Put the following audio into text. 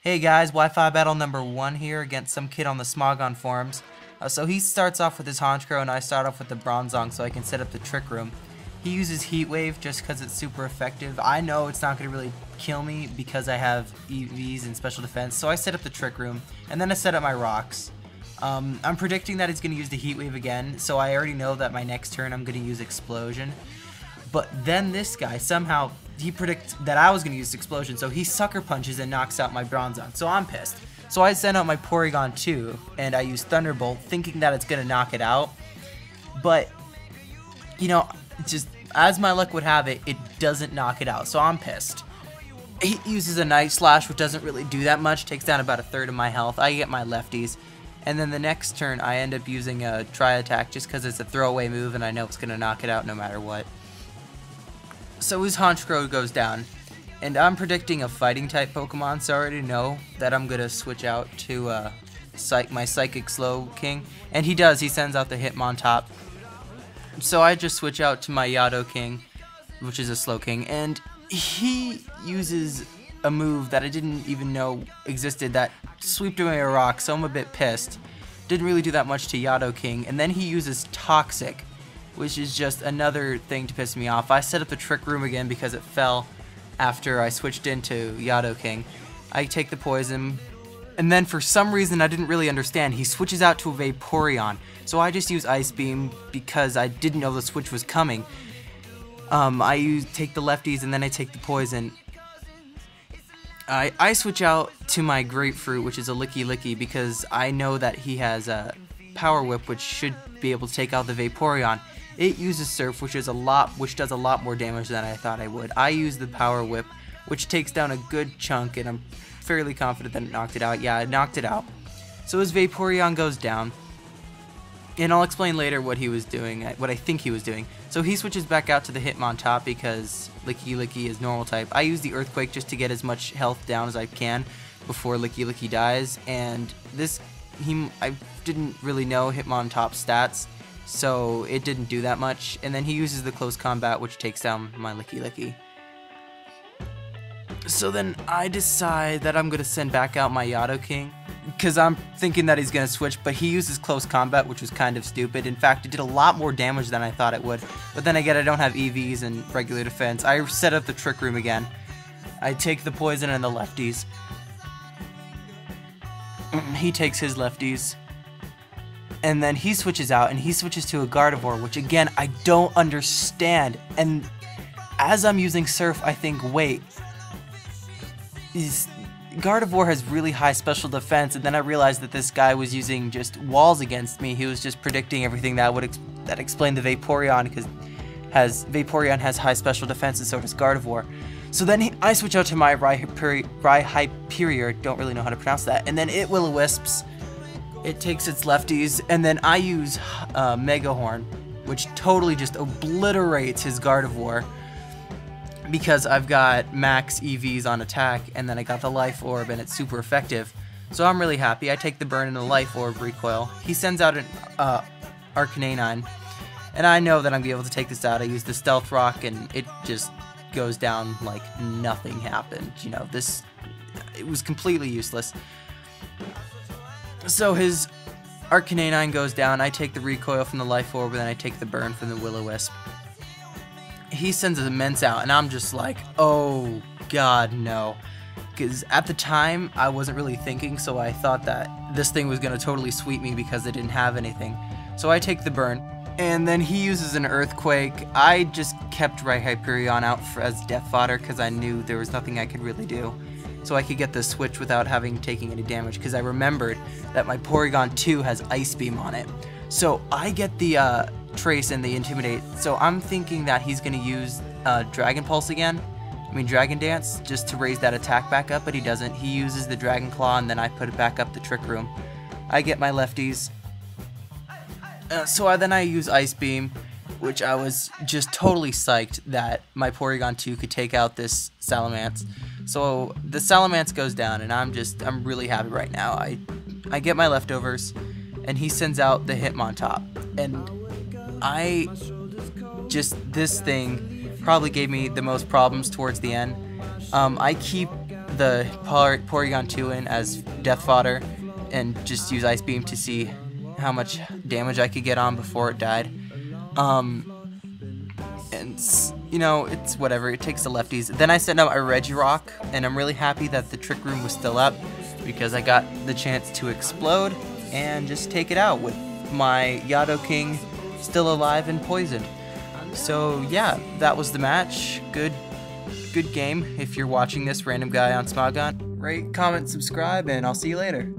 Hey guys, Wi-Fi battle number 1 here against some kid on the Smogon forums. So he starts off with his Honchkrow and I start off with the Bronzong so I can set up the Trick Room. He uses Heat Wave just because it's super effective. I know it's not going to really kill me because I have EVs and special defense, so I set up the Trick Room and then I set up my rocks. I'm predicting that he's going to use the Heat Wave again, so I already know that my next turn I'm going to use Explosion. But then this guy somehow, he predicts that I was going to use Explosion, so he Sucker Punches and knocks out my Bronzong, so I'm pissed. So I send out my Porygon 2, and I use Thunderbolt, thinking that it's going to knock it out. But, you know, just as my luck would have it, it doesn't knock it out, so I'm pissed. He uses a Night Slash, which doesn't really do that much, takes down about a third of my health. I get my lefties. And then the next turn, I end up using a Tri-Attack just because it's a throwaway move, and I know it's going to knock it out no matter what. So his Honchkrow goes down, and I'm predicting a fighting-type Pokemon, so I already know that I'm going to switch out to my Psychic Slowking, and he does, he sends out the Hitmontop. So I just switch out to my Yadoking, which is a Slowking, and he uses a move that I didn't even know existed that swept away a rock, so I'm a bit pissed. Didn't really do that much to Yadoking, and then he uses Toxic, which is just another thing to piss me off. I set up the Trick Room again because it fell after I switched into Yadoking. I take the Poison, and then for some reason I didn't really understand, he switches out to a Vaporeon. So I just use Ice Beam because I didn't know the switch was coming. I take the lefties and then I take the Poison. I switch out to my Grapefruit, which is a Licky Licky, because I know that he has a Power Whip, which should be able to take out the Vaporeon. It uses Surf, which does a lot more damage than I thought I would. I use the Power Whip, which takes down a good chunk, and I'm fairly confident that it knocked it out. Yeah, it knocked it out. So his Vaporeon goes down, and I'll explain later what he was doing, what I think he was doing. So he switches back out to the Hitmontop because Licky Licky is normal type. I use the Earthquake just to get as much health down as I can before Licky Licky dies, and I didn't really know Hitmontop stats, so it didn't do that much. And then he uses the Close Combat, which takes down my Licky Licky. So then I decide that I'm going to send back out my Yadoking, because I'm thinking that he's going to switch, but he uses Close Combat, which was kind of stupid. In fact, it did a lot more damage than I thought it would. But then again, I don't have EVs and regular defense. I set up the Trick Room again. I take the Poison and the lefties. He takes his lefties. And then he switches out, and he switches to a Gardevoir, which again, I don't understand. And as I'm using Surf, I think, wait, Gardevoir has really high special defense, and then I realized that this guy was using just walls against me. He was just predicting everything that explained the Vaporeon, because Vaporeon has high special defense, and so does Gardevoir. So then I switch out to my Rhyperior, don't really know how to pronounce that, and then it Will-O-Wisps. It takes its lefties, and then I use Mega Horn, which totally just obliterates his Gardevoir, because I've got max EVs on attack, and then I got the Life Orb, and it's super effective. So I'm really happy. I take the Burn and the Life Orb recoil. He sends out an Arcanine, and I know that I'm going to be able to take this out. I use the Stealth Rock, and it just goes down like nothing happened. You know, it was completely useless. So his Arcanine goes down. I take the recoil from the Life Orb, and then I take the Burn from the Will-O-Wisp. He sends his Immense out, and I'm just like, oh god, no. Because at the time, I wasn't really thinking, so I thought that this thing was going to totally sweep me because it didn't have anything. So I take the Burn, and then he uses an Earthquake. I just kept Hyperion out as death fodder because I knew there was nothing I could really do. So I could get the switch without taking any damage, because I remembered that my Porygon 2 has Ice Beam on it. So I get the Trace and the Intimidate, so I'm thinking that he's going to use Dragon Dance, just to raise that attack back up, but he doesn't. He uses the Dragon Claw, and then I put it back up the Trick Room. I get my lefties. So then I use Ice Beam, which I was just totally psyched that my Porygon 2 could take out this Salamence. So the Salamence goes down, and I'm really happy right now. I get my leftovers, and he sends out the Hitmontop, and this thing probably gave me the most problems towards the end. I keep the Porygon 2 in as death fodder and just use Ice Beam to see how much damage I could get on before it died. And you know, it's whatever, it takes the lefties. Then I sent out a Regirock, and I'm really happy that the Trick Room was still up because I got the chance to explode and just take it out with my Yado King still alive and poisoned. So yeah, that was the match. Good game. If you're watching this, random guy on Smogon, rate, comment, subscribe, and I'll see you later.